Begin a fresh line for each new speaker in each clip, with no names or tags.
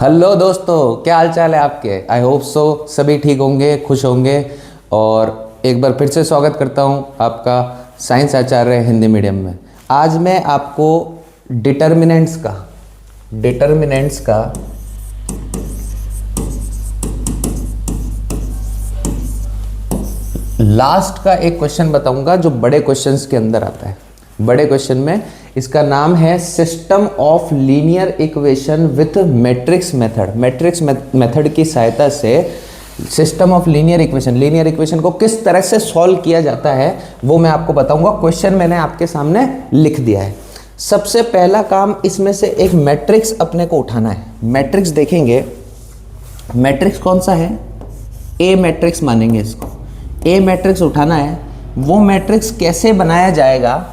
Hello दोस्तों, क्या हाल चाल है आपके। आई होप सो सभी ठीक होंगे, खुश होंगे। और एक बार फिर से स्वागत करता हूं आपका साइंस आचार्य हिंदी मीडियम में। आज मैं आपको डिटर्मिनेंट्स का लास्ट का एक क्वेश्चन बताऊंगा जो बड़े क्वेश्चंस के अंदर आता है। बड़े क्वेश्चन में इसका नाम है system of linear equation with matrix method. Matrix method की सहायता से सिस्टम ऑफ लीनियर इक्वेशन को किस तरह से सॉल्व किया जाता है वो मैं आपको बताऊंगा। क्वेश्चन मैंने आपके सामने लिख दिया है। सबसे पहला काम इसमें से एक मैट्रिक्स अपने को उठाना है। मैट्रिक्स देखेंगे, मैट्रिक्स कौन सा है, ए मैट्रिक्स मानेंगे इसको। ए मैट्रिक्स उठाना है। वो मैट्रिक्स कैसे बनाया जाएगा,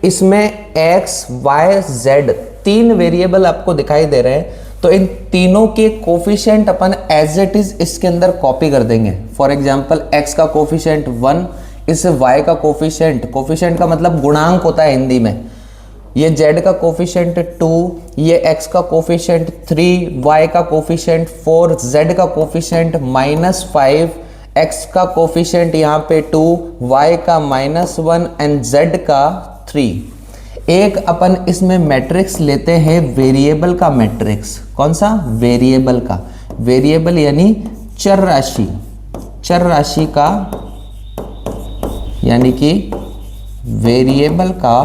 इसमें x, y, z तीन वेरिएबल आपको दिखाई दे रहे हैं, तो इन तीनों के कोफिशिएंट अपन एज इट इज इसके अंदर कॉपी कर देंगे। फॉर एग्जांपल x का कोफिशिएंट 1, इस y का कोफिशिएंट का मतलब गुणांक होता है हिंदी में, ये z का कोफिशिएंट 2, ये x का कोफिशिएंट 3, y का कोफिशिएंट 4, z का कोफिशिएंट -5, x का कोफिशिएंट यहाँ पे 2, y का -1 एंड z का 3। एक अपन इसमें मैट्रिक्स लेते हैं वेरिएबल का मैट्रिक्स। कौन सा, वेरिएबल का। वेरिएबल यानी चर राशि का, यानी कि वेरिएबल का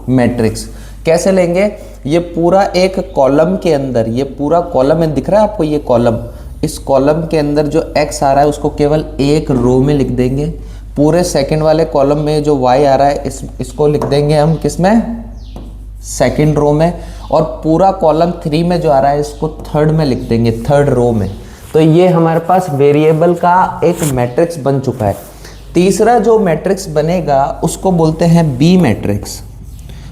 मैट्रिक्स कैसे लेंगे। ये पूरा एक कॉलम के अंदर, ये पूरा कॉलम है, दिख रहा है आपको ये कॉलम। इस कॉलम के अंदर जो x आ रहा है उसको केवल एक रो में लिख देंगे। पूरे सेकंड वाले कॉलम में जो y आ रहा है इसको लिख देंगे हम किस में, सेकंड रो में। और पूरा कॉलम 3 में जो आ रहा है इसको थर्ड में लिख देंगे, थर्ड रो में। तो ये हमारे पास वेरिएबल का एक मैट्रिक्स बन चुका है। तीसरा जो मैट्रिक्स बनेगा उसको बोलते हैं बी मैट्रिक्स।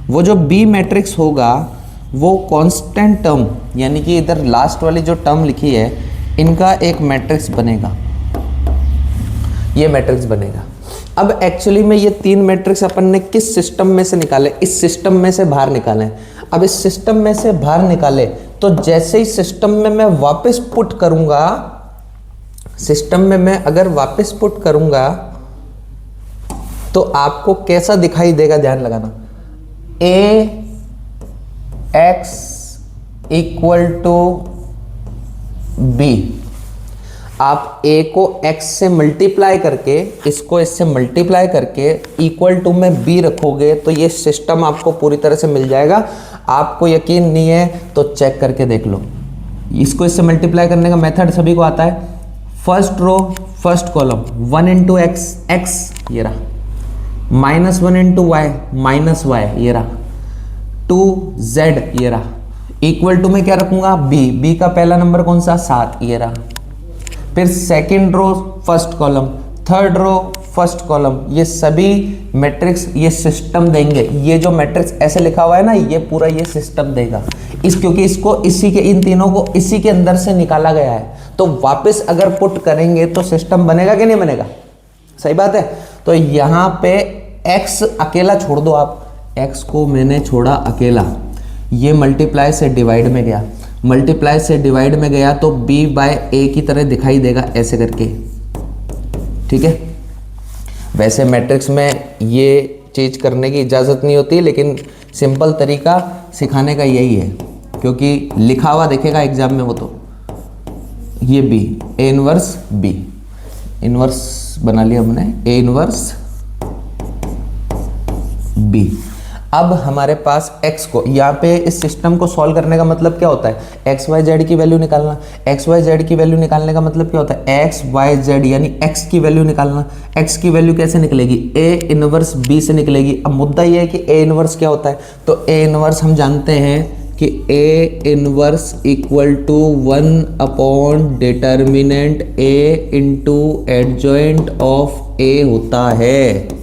वो जो बी मैट्रिक्स होगा वो कांस्टेंट टर्म, यानी कि इधर लास्ट वाली जो टर्म लिखी है इनका एक मैट्रिक्स बनेगा, ये मैट्रिक्स बनेगा। अब एक्चुअली में ये तीन मैट्रिक्स अपन ने किस सिस्टम में से निकाले, इस सिस्टम में से बाहर निकाले। अब इस सिस्टम में से बाहर निकाले तो जैसे ही सिस्टम में मैं वापस पुट करूंगा, सिस्टम में मैं अगर वापस पुट करूंगा तो आपको कैसा दिखाई देगा, ध्यान लगाना। ए एक्स इक्वल टू बी। आप a को x से मल्टीप्लाई करके, इसको इससे मल्टीप्लाई करके इक्वल टू में b रखोगे तो ये सिस्टम आपको पूरी तरह से मिल जाएगा। आपको यकीन नहीं है तो चेक करके देख लो। इसको इससे मल्टीप्लाई करने का मेथड सभी को आता है। First row first column 1 into x, x ये रहा, -1 इंटू वाई, -y ये रहा, 2z ये रहा, इक्वल टू में क्या रखूंगा, b का पहला नंबर कौन सा, 7 ये रहा। फिर second row first column, third row first column, ये सभी मैट्रिक्स ये सिस्टम देंगे। ये जो मैट्रिक्स ऐसे लिखा हुआ है ना, ये पूरा ये सिस्टम देगा। क्योंकि इसको इसी के, इन तीनों को इसी के अंदर से निकाला गया है, तो वापस अगर पुट करेंगे तो सिस्टम बनेगा कि नहीं बनेगा, सही बात है। तो यहाँ पे x अकेला छोड़ दो आप, x को मैंने छोड़ा अकेला, ये मल्टीप्लाई से डिवाइड में गया, मल्टीप्लाई से डिवाइड में गया तो b बाय a की तरह दिखाई देगा ऐसे करके, ठीक है। वैसे मैट्रिक्स में ये चीज करने की इजाज़त नहीं होती, लेकिन सिंपल तरीका सिखाने का यही है, क्योंकि लिखा हुआ देखेगा एग्जाम में वो। तो ये b, a inverse b, inverse बना लिया हमने, a इनवर्स b। अब हमारे पास x को, यहाँ पे इस सिस्टम को सॉल्व करने का मतलब क्या होता है, x y z की वैल्यू निकालना। x y z की वैल्यू निकालने का मतलब क्या होता है, x y z यानी x की वैल्यू निकालना। x की वैल्यू कैसे निकलेगी, a इनवर्स b से निकलेगी। अब मुद्दा ये है कि a इनवर्स क्या होता है, तो a इनवर्स हम जानते हैं कि a inverse equal to 1 upon determinant a into adjoint of a होता है,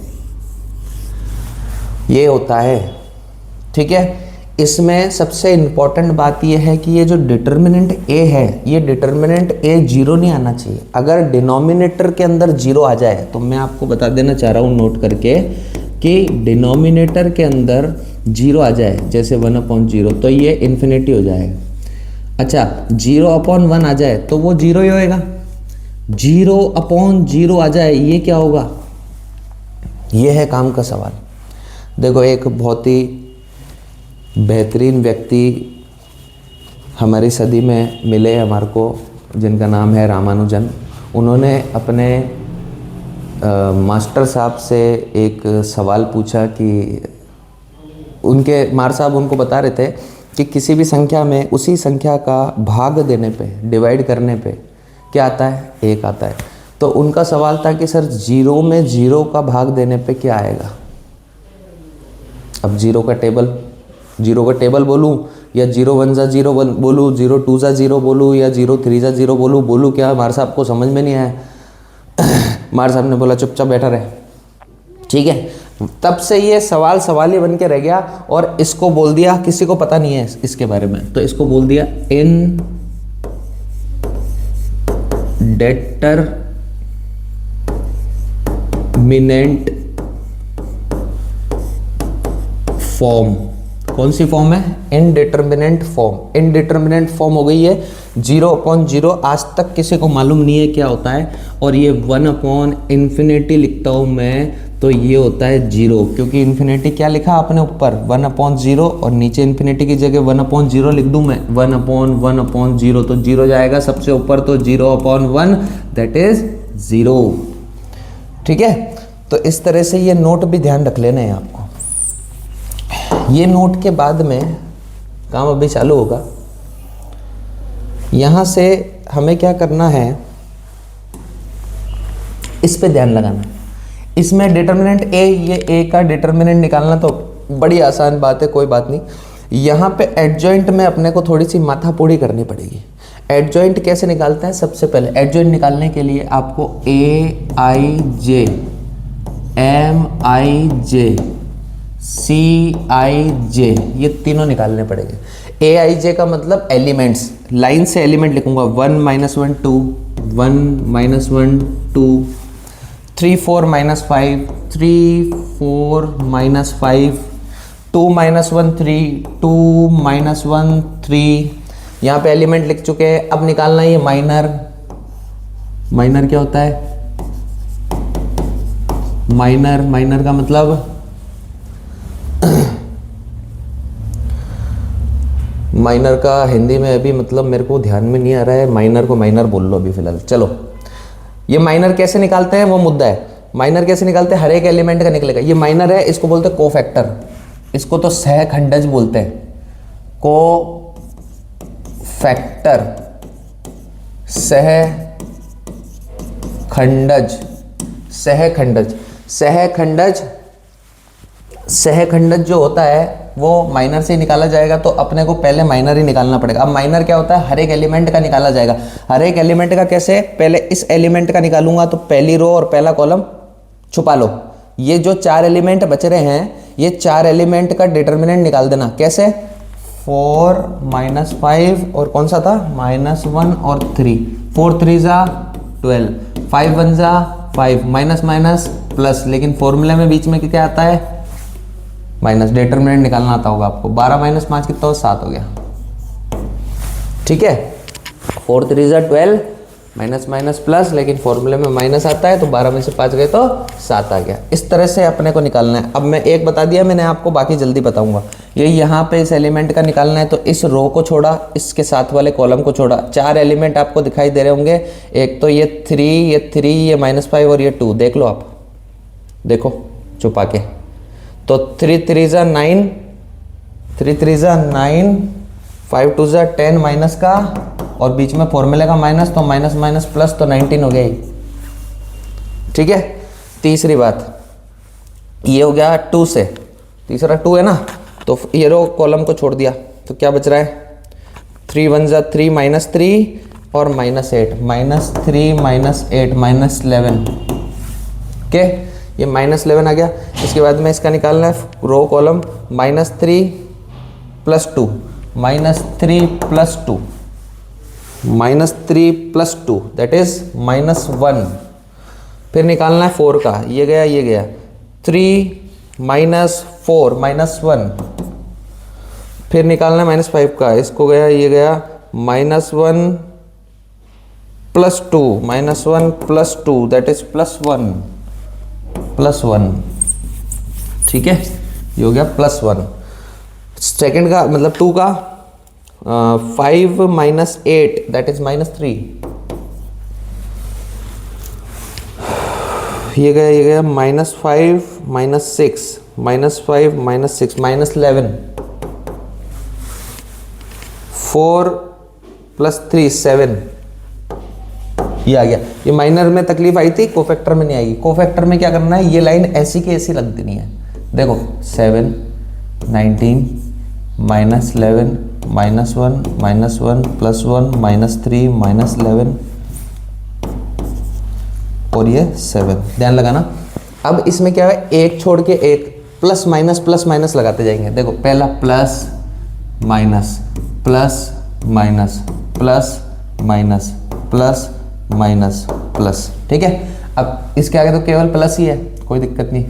ये होता है, ठीक है। इसमें सबसे इंपॉर्टेंट बात यह है कि ये जो डिटर्मिनेंट a है, ये डिटर्मिनेंट a 0 नहीं आना चाहिए। अगर डिनोमिनेटर के अंदर 0 आ जाए तो मैं आपको बता देना चाह रहा हूँ नोट करके कि डिनोमिनेटर के अंदर 0 आ जाए, जैसे 1/0, तो ये इन्फिनिटी हो जाएगा। अच्छा 0/1 आ जाए तो वो 0 ही होएगा, 0/0 आ जाए ये क्या होगा? ये है काम का सवाल। देखो एक बहुत ही बेहतरीन व्यक्ति हमारी सदी में मिले हमारे को, जिनका नाम है रामानुजन। उन्होंने अपने मास्टर साहब से एक सवाल पूछा कि उनके मार साहब उनको बता रहे थे कि किसी भी संख्या में उसी संख्या का भाग देने पे, डिवाइड करने पे क्या आता है? 1 आता है। तो उनका सवाल था कि सर 0 में 0 का भाग देने पे क्या आएगा? अब 0 का टेबल बोलूँ या 0 1 जा 0 बोलूँ, 0 2 जा 0 बोलूँ या 0 3 जा 0 बोलूँ क्या? मार साहब को समझ में नहीं आया। मार साहब ने बोला चुपचाप बैठा रहे। ठीक है, तब से ये सवाल ही बन के रह गया और इसको बोल दिया, किसी को पता नहीं है इसके बारे में, तो इसको बोल दिया इनडेटरमिनेंट फॉर्म। कौन सी फॉर्म है? Indeterminate form. इनडिटर्मिनेंट फॉर्म हो गई है 0/0। आज तक किसी को मालूम नहीं है क्या होता है। और ये 1/∞ लिखता हूँ मैं, तो ये होता है 0, क्योंकि इन्फिनिटी क्या लिखा आपने ऊपर? 1/0 और नीचे इन्फिनिटी की जगह 1/0 लिख दूँ मैं, 1/1/0, तो 0 जाएगा सबसे ऊपर, तो 0/1 दैट इज 0। ठीक है, तो इस तरह से ये नोट भी ध्यान रख लेना है आपको। ये नोट के बाद में काम अभी चालू होगा। यहाँ से हमें क्या करना है, इस पे ध्यान लगाना है। इसमें डिटर्मिनेंट ए, ये ए का डिटर्मिनेंट निकालना तो बड़ी आसान बात है, कोई बात नहीं। यहाँ पे एडजॉइंट में अपने को थोड़ी सी माथापोड़ी करनी पड़ेगी। एडजॉइंट कैसे निकालते हैं? सबसे पहले एडजॉइंट निकालने के लिए आपको AIJ, MIJ, CIJ ये तीनों निकालने पड़ेंगे। AIJ का मतलब एलिमेंट्स, लाइन से एलिमेंट लिखूंगा 1 -1 2 1 -1 2 3 4 -5 3 4 -5 2 -1 3 2 -1 3। यहाँ पे एलिमेंट लिख चुके हैं। अब निकालना है ये माइनर। माइनर क्या होता है? माइनर का मतलब माइनर का हिंदी में अभी मतलब मेरे को ध्यान में नहीं आ रहा है। माइनर को माइनर बोल लो अभी फिलहाल। चलो, ये माइनर कैसे निकालते हैं वो मुद्दा है। माइनर कैसे निकालते हैं? हर एक एलिमेंट का निकलेगा। ये माइनर है, इसको बोलते हैं कोफैक्टर, इसको तो सहखंडज बोलते हैं। कोफैक्टर, सहखंडज, सहखंडज, सहखंडज, सहखंडज जो होता है वो माइनर से ही निकाला जाएगा। तो अपने को पहले माइनर ही निकालना पड़ेगा। अब माइनर क्या होता है? हर एक एलिमेंट का निकाला जाएगा। हर एक एलिमेंट का कैसे? पहले इस एलिमेंट का निकालूंगा तो पहली रो और पहला कॉलम छुपा लो। ये जो 4 एलिमेंट बच रहे हैं, ये 4 एलिमेंट का डिटर्मिनेंट निकाल देना। कैसे? 4 -5 और कौन सा था? -1 और 3। 4 3 जा 12, 5 1 जा 5, माइनस माइनस प्लस, लेकिन फॉर्मूले में बीच में क्या आता है? माइनस। डिटर्मिनेंट निकालना आता होगा आपको। 12 - 5 कितना हो? 7 हो गया। ठीक है, 4 3 जा 12, माइनस माइनस प्लस, लेकिन फॉर्मूले में माइनस आता है, तो 12 में से 5 गए तो 7 आ गया। इस तरह से अपने को निकालना है। अब मैं एक बता दिया मैंने आपको, बाकी जल्दी बताऊंगा। ये यहाँ पे इस एलिमेंट का निकालना है, तो इस रो को छोड़ा, इसके साथ वाले कॉलम को छोड़ा। 4 एलिमेंट आपको दिखाई दे रहे होंगे। एक तो ये 3, ये -5 और ये 2। देख लो आप, देखो छुपा के। तो 3 3 जा 9, 3 3 जा 9, 5 2 जा 10 माइनस का, और बीच में फॉर्मूले का माइनस, तो माइनस माइनस प्लस, तो 19 हो गया ही। ठीक है, तीसरी बात ये हो गया 2 से, तीसरा 2 है ना, तो ये रो कॉलम को छोड़ दिया, तो क्या बच रहा है? 3 1 जा 3 -3 और -8, -3 -8 -11। ओके, ये -11 आ गया। इसके बाद में इसका निकालना है रो कॉलम, -3 + 2, -3 + 2, -3 + 2 दैट इज -1। फिर निकालना है 4 का, ये गया ये गया, 3 -4 -1। फिर निकालना है -5 का, इसको गया ये गया, -1 +2, -1 +2 दैट इज +1, ठीक है, ये हो गया +1। सेकंड का मतलब 2 का 5 - 8 दैट इज -3, ये गया -5 - 6, -5 - 6 -11, 4 + 3 7, ये आ गया। ये माइनर में तकलीफ आई थी, कोफैक्टर में नहीं आएगी। कोफैक्टर में क्या करना है, ये लाइन ऐसी की ऐसी लग देनी है। देखो 7 19 -11 -1 -1 +1 -3 -11 और ये 7, ध्यान लगाना। अब इसमें क्या है, एक छोड़ के एक प्लस माइनस लगाते जाएंगे। देखो पहला plus minus plus minus plus minus plus minus plus, ठीक है। अब इसके आगे तो केवल प्लस ही है, कोई दिक्कत नहीं।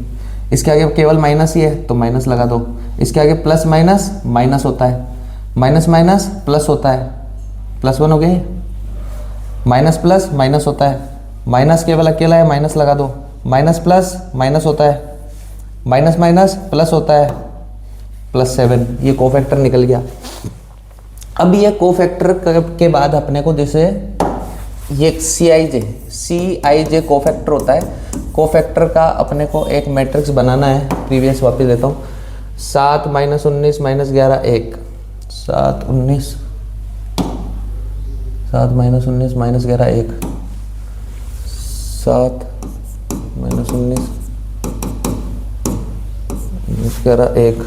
इसके आगे केवल माइनस ही है तो माइनस लगा दो। इसके आगे प्लस माइनस माइनस होता है, माइनस माइनस प्लस होता है, +1 हो गई। माइनस प्लस माइनस होता है, माइनस केवल अकेला है, माइनस लगा दो। माइनस प्लस माइनस होता है, माइनस माइनस प्लस होता है, +7। ये कोफैक्टर निकल गया। अब ये कोफैक्टर के बाद अपने को जैसे ये CIJ कोफैक्टर होता है। कोफैक्टर का अपने को एक मैट्रिक्स बनाना है, प्रीवियस वापस देता हूँ। 7 - 19 - 11 1, 7 19 7 - 19 - 11 1, 7 - 19 - 11 1,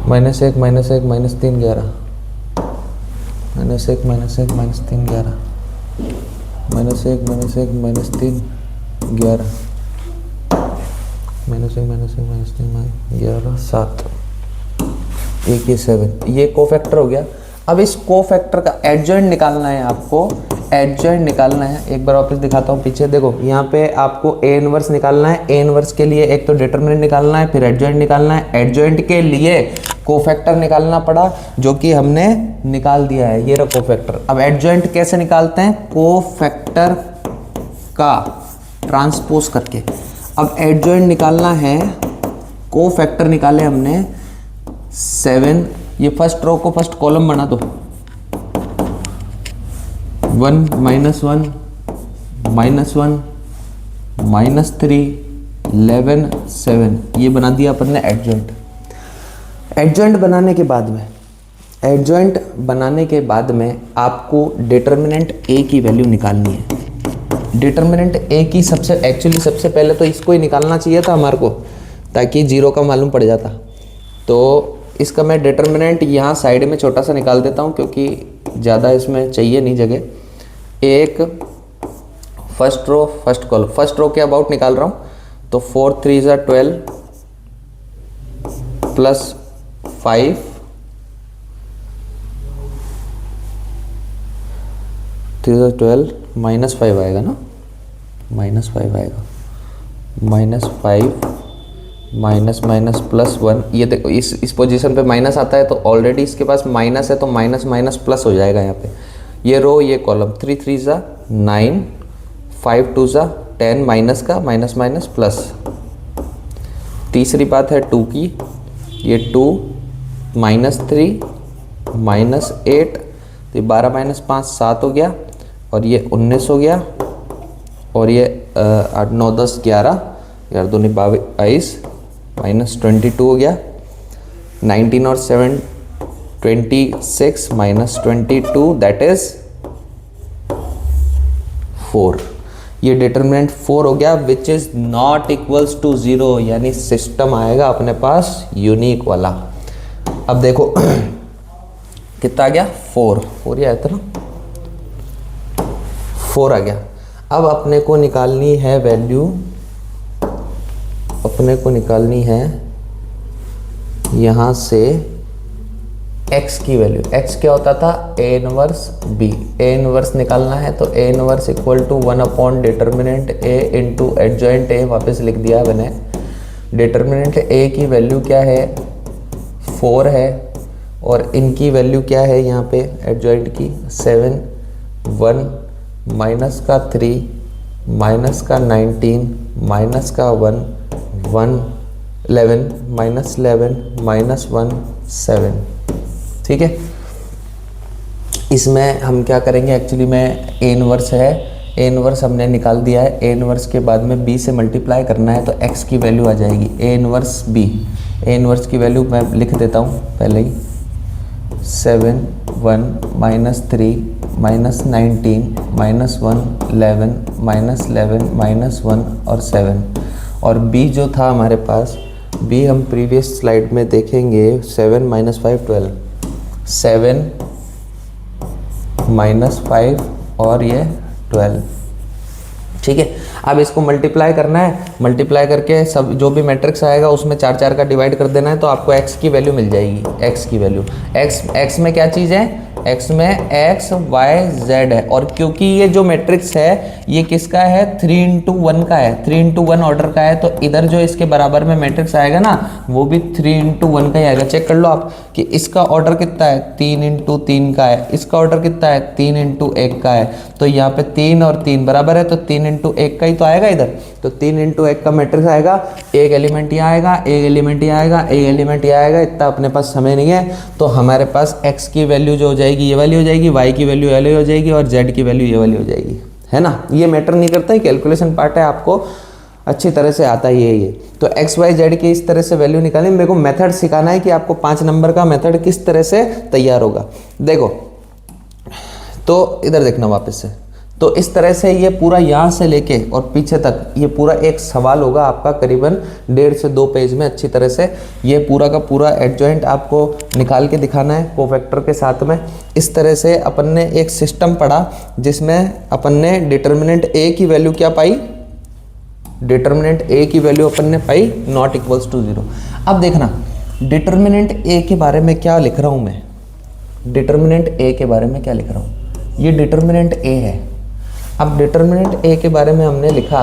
-1 -1 -3 11, -1 -1 -3 11, -1 -1 -3 11, -1 -1 -3 11 7, 1 ये 7, ये कोफैक्टर हो गया। अब इस कोफैक्टर का एडजॉइंट निकालना है आपको, एडजॉइंट निकालना है। एक बार वापस दिखाता हूँ पीछे, देखो यहाँ पे आपको A इनवर्स निकालना है। A इनवर्स के लिए एक तो डिटरमिनेंट निकालना है, फिर एडजॉइंट निकालना है। एडजॉइंट के लिए कोफैक्टर निकालना पड़ा, जो कि हमने निकाल दिया है, ये रहा कोफैक्टर। अब एडजॉइंट कैसे निकालते हैं, कोफैक्टर का ट्रांसपोज करके। अब एडजॉइंट निकालना है, कोफैक्टर निकाले हमने 7, ये फर्स्ट रो को फर्स्ट कॉलम बना दो। 1 - 1 -1 -3 11 7, ये बना दिया अपन ने एडजॉइंट। एडजॉइंट बनाने के बाद में आपको डिटर्मिनेंट A की वैल्यू निकालनी है। डिटर्मिनेंट A की सबसे पहले तो इसको ही निकालना चाहिए था हमारे को, ताकि 0 का मालूम पड़ जाता। तो इसका मैं डिटर्मिनेंट यहाँ साइड में छोटा सा निकाल देता हूँ, क्योंकि ज़्यादा इसमें चाहिए नहीं जगह। एक first row first column, first row के अबाउट निकाल रहा हूँ, तो 4 3 12 +5 3 12 -5 आएगा ना, -5 आएगा, -5 -+1। ये देखो इस पोजीशन पे माइनस आता है, तो ऑलरेडी इसके पास माइनस है, तो माइनस माइनस प्लस हो जाएगा यहाँ पे। ये रो ये कॉलम, 3 3 9 5 2 10, माइनस का माइनस माइनस प्लस। तीसरी बात है 2 की, ये 2 -3 -8, तो 12 -5 7 हो गया, और ये 19 हो गया, और ये 8 9 10 11 11 2 22 -22 हो गया। 19 और 7 26 -22 दैट इज 4। ये डिटरमिनेंट 4 हो गया, which is not equals to 0, यानी सिस्टम आएगा अपने पास यूनिक वाला। अब देखो कितना आ गया, 4 ही आया था ना, 4 आ गया। अब अपने को निकालनी है वैल्यू, अपने को निकालनी है यहाँ से x की वैल्यू। x क्या होता था, A inverse B। A inverse निकालना है तो A inverse equal to 1 determinant A into adjoint A, वापस लिख दिया है मैंने। डिटर्मिनेंट A की वैल्यू क्या है, 4 है, और इनकी वैल्यू क्या है यहाँ पे एडजॉइंट की 7, 1 माइनस का 3 माइनस का 19 माइनस का 1, 1 11 माइनस 11 माइनस 1 7। ठीक है, इसमें हम क्या करेंगे, एक्चुअली में ए इनवर्स है, ए इनवर्स हमने निकाल दिया है। ए इनवर्स के बाद में बी से मल्टीप्लाई करना है तो एक्स की वैल्यू आ जाएगी A inverse B. A inverse की वैल्यू मैं लिख देता हूँ पहले ही, 7 1 minus 3 minus 19 minus 1 11 minus 11 minus 1 और 7। और बी जो था हमारे पास, बी हम प्रीवियस स्लाइड में देखेंगे, 7 माइनस 5 12, 7 माइनस 5 और ये 12। ठीक है, अब इसको मल्टीप्लाई करना है, मल्टीप्लाई करके सब जो भी मैट्रिक्स आएगा उसमें 4 4 का डिवाइड कर देना है तो आपको x की वैल्यू मिल जाएगी। x की वैल्यू, x में क्या चीज़ है, x में x y z है। और क्योंकि ये जो मैट्रिक्स है ये किसका है, 3 इंटू 1 का है, 3 इंटू 1 ऑर्डर का है, तो इधर जो इसके बराबर में मैट्रिक्स आएगा ना वो भी 3 इंटू 1 का ही आएगा। चेक कर लो आप कि इसका ऑर्डर कितना है, 3 इंटू 3 का है, इसका ऑर्डर कितना है, 3 इंटू 1 का है। तो यहाँ पे 3 और 3 बराबर है तो 3 इंटू 1 का ही तो आएगा इधर। तो 3 इंटू 1 का मैट्रिक्स आएगा, एक एलिमेंट यहाँ आएगा, एक एलिमेंट यहाँ आएगा, एक एलिमेंट यहाँ आएगा। इतना अपने पास समय नहीं है तो हमारे पास x की वैल्यू जो हो जाएगी ये वाली हो जाएगी, y की वैल्यू ये वाली हो जाएगी और z की वैल्यू ये वाली हो जाएगी, है ना। ये मैटर नहीं करता है, कैलकुलेशन पार्ट है, आपको अच्छी तरह से आता ही है ये। तो x y z की इस तरह से वैल्यू निकालें। मेरे को मेथड सिखाना है कि आपको 5 नंबर का मेथड किस तरह से तैयार होगा। देखो तो इधर देखना वापस से, तो इस तरह से ये पूरा यहाँ से लेके और पीछे तक ये पूरा एक सवाल होगा आपका, करीबन 1.5 से 2 पेज में अच्छी तरह से ये पूरा का पूरा एडजॉइंट आपको निकाल के दिखाना है कोफैक्टर के साथ में। इस तरह से अपन ने एक सिस्टम पढ़ा जिसमें अपन ने डिटर्मिनेंट ए की वैल्यू क्या पाई, डिटर्मिनेंट ए की वैल्यू अपन ने पाई नॉट इक्वल्स टू 0। अब देखना डिटर्मिनेंट ए के बारे में क्या लिख रहा हूँ मैं, डिटर्मिनेंट ए के बारे में क्या लिख रहा हूँ, ये डिटर्मिनेंट ए है। अब डिटर्मिनेंट ए के बारे में हमने लिखा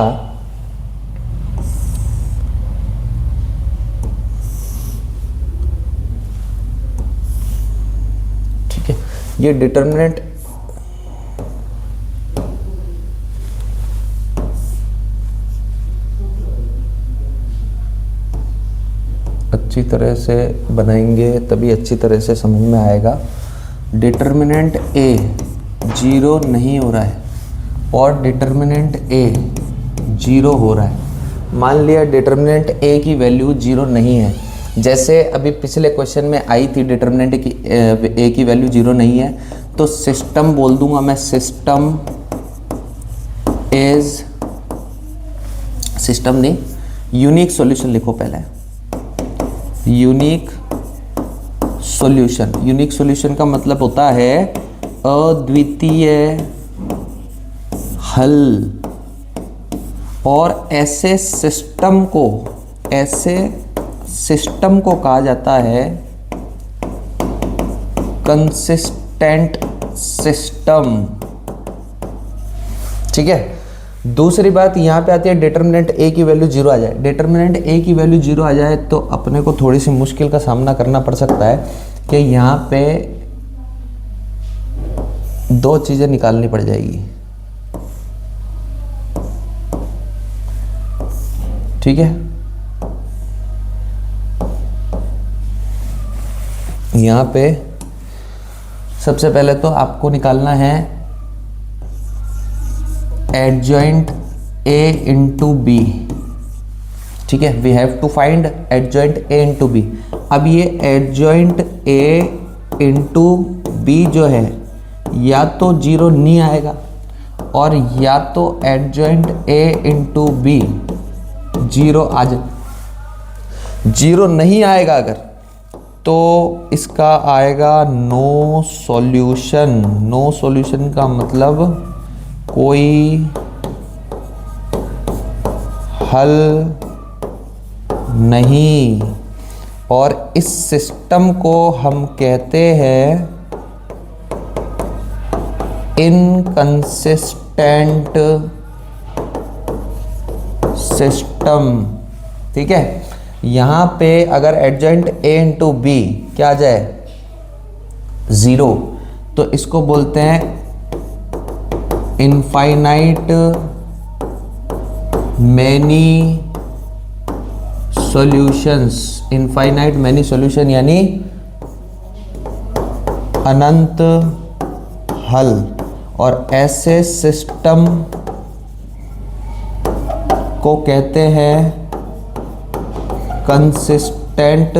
ठीक है, ये डिटर्मिनेंट अच्छी तरह से बनाएंगे तभी अच्छी तरह से समझ में आएगा। डिटर्मिनेंट ए 0 नहीं हो रहा है और डिटर्मिनेंट ए 0 हो रहा है। मान लिया डिटर्मिनेंट ए की वैल्यू 0 नहीं है, जैसे अभी पिछले क्वेश्चन में आई थी डिटर्मिनेंट की ए की वैल्यू 0 नहीं है, तो सिस्टम बोल दूंगा मैं, सिस्टम इज, सिस्टम नहीं यूनिक सॉल्यूशन लिखो पहले, यूनिक सॉल्यूशन। यूनिक सॉल्यूशन का मतलब होता है अद्वितीय हल। और ऐसे सिस्टम को कहा जाता है कंसिस्टेंट सिस्टम। ठीक है, दूसरी बात यहाँ पे आती है डिटर्मिनेंट ए की वैल्यू 0 आ जाए। डिटर्मिनेंट ए की वैल्यू 0 आ जाए तो अपने को थोड़ी सी मुश्किल का सामना करना पड़ सकता है कि यहाँ पे 2 चीज़ें निकालनी पड़ जाएगी। ठीक है, यहाँ पे सबसे पहले तो आपको निकालना है एडजॉइंट ए इंटू बी। ठीक है, we have to find adjoint A into B. अब ये एडजॉइंट ए इंटू बी जो है या तो 0 नहीं आएगा और या तो एडजॉइंट ए इंटू बी 0 आ जाए। 0 नहीं आएगा अगर तो इसका आएगा नो सॉल्यूशन। नो सॉल्यूशन का मतलब कोई हल नहीं, और इस सिस्टम को हम कहते हैं इनकंसिस्टेंट सिस्टम। ठीक है, यहाँ पे अगर एडजॉइंट ए इंटू बी क्या आ जाए, 0, तो इसको बोलते हैं infinite many solutions. Infinite many solution यानी अनंत हल। और ऐसे सिस्टम को कहते हैं कंसिस्टेंट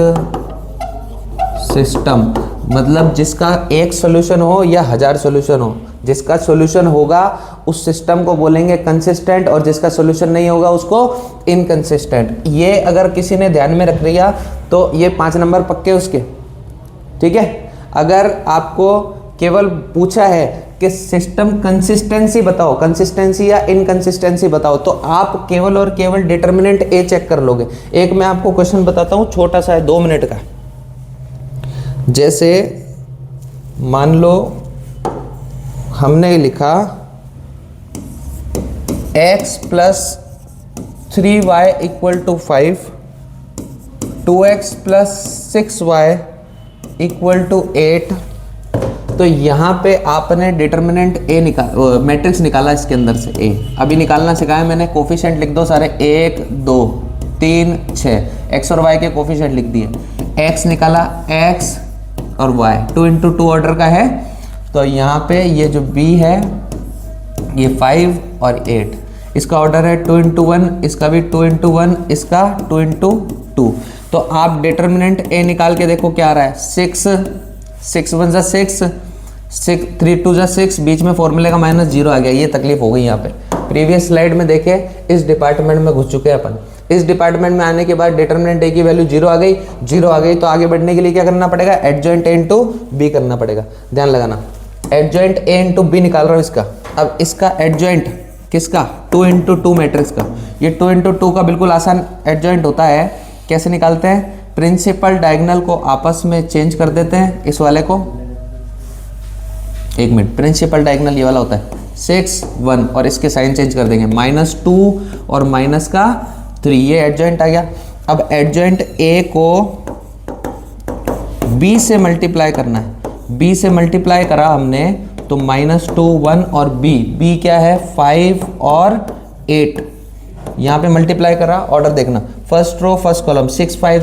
सिस्टम। मतलब जिसका एक सॉल्यूशन हो या 1000 सॉल्यूशन हो, जिसका सॉल्यूशन होगा उस सिस्टम को बोलेंगे कंसिस्टेंट, और जिसका सॉल्यूशन नहीं होगा उसको इनकंसिस्टेंट। ये अगर किसी ने ध्यान में रख लिया तो ये 5 नंबर पक्के उसके। ठीक है, अगर आपको केवल पूछा है कि सिस्टम कंसिस्टेंसी बताओ, कंसिस्टेंसी या इनकंसिस्टेंसी बताओ, तो आप केवल और केवल डिटर्मिनेंट ए चेक कर लोगे। एक मैं आपको क्वेश्चन बताता हूं, छोटा सा है, 2 मिनट का। जैसे मान लो हमने लिखा x plus 3y equal to 5, 2x plus 6y equal to 8। तो यहाँ पे आपने डिटर्मिनेंट ए मैट्रिक्स निकाला इसके अंदर से ए। अभी निकालना सिखाया मैंने, कोफिशिएंट लिख दो सारे, 1 2 3 6, x और y के कोफिशिएंट लिख दिए। x निकाला, x और y 2 इंटू 2 ऑर्डर का है। तो यहाँ पे ये जो b है ये 5 और 8, इसका ऑर्डर है 2 इंटू 1, इसका भी 2 इंटू 1, इसका 2 इंटू 2। तो आप डिटर्मिनेंट ए निकाल के देखो क्या आ रहा है, 6 1 जा 6, 3 2 जा 6, बीच में फॉर्मूले का -0 आ गया। ये तकलीफ हो गई यहाँ पे। प्रीवियस स्लाइड में देखे, इस डिपार्टमेंट में घुस चुके हैं अपन। इस डिपार्टमेंट में आने के बाद डिटर्मिनेंट ए की वैल्यू 0 आ गई, 0 आ गई तो आगे बढ़ने के लिए क्या करना पड़ेगा, एडजॉइंट ए इंटू बी करना पड़ेगा। ध्यान लगाना, एडजॉइंट ए इंटू बी निकाल रहा हूँ इसका। अब इसका एडजॉइंट किसका, 2 इंटू 2 मैट्रिक्स का। ये 2 इंटू 2 का बिल्कुल आसान एडजॉइंट होता है। कैसे निकालते हैं, प्रिंसिपल डायगोनल को आपस में चेंज कर देते हैं। इस वाले को, एक मिनट, प्रिंसिपल डायगोनल ये वाला होता है 6 1, और इसके साइन चेंज कर देंगे, -2 और माइनस का 3, ये एडजॉइंट आ गया। अब एडजॉइंट ए को बी से मल्टीप्लाई करना है। बी से मल्टीप्लाई करा हमने तो -2 1 और बी क्या है 5 और 8। यहाँ पे मल्टीप्लाई करा, ऑर्डर देखना, फर्स्ट रो फर्स्ट कॉलम, 6 5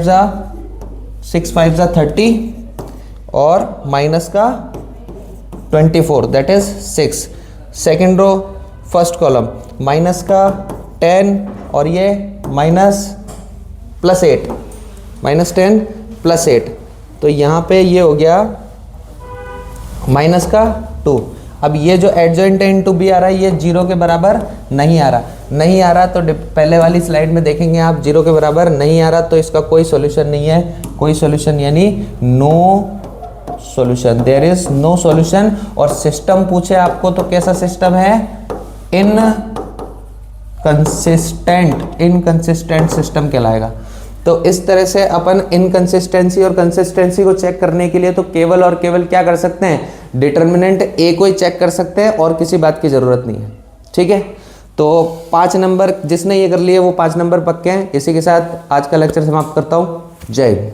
जा 30 और माइनस का 24 that is 6। Second row first column, minus का 10 और ये -+8, -10 + 8। तो यहाँ पे ये हो गया -2। अब ये जो एडजॉइंट ए इंटू बी आ रहा है ये 0 के बराबर नहीं आ रहा, तो पहले वाली स्लाइड में देखेंगे आप 0 के बराबर नहीं आ रहा, तो इसका कोई सॉल्यूशन नहीं है। कोई सॉल्यूशन यानी no solution, there is no solution. और सिस्टम पूछे आपको तो कैसा सिस्टम है, इनकंसिस्टेंट सिस्टम कहलाएगा। तो इस तरह से अपन इनकंसिस्टेंसी और कंसिस्टेंसी को चेक करने के लिए तो केवल और केवल क्या कर सकते हैं, डिटर्मिनेंट ए को ही चेक कर सकते हैं और किसी बात की ज़रूरत नहीं है। ठीक है, तो 5 नंबर जिसने ये कर लिए वो 5 नंबर पक्के हैं। इसी के साथ आज का लेक्चर समाप्त करता हूँ। जय हिंद।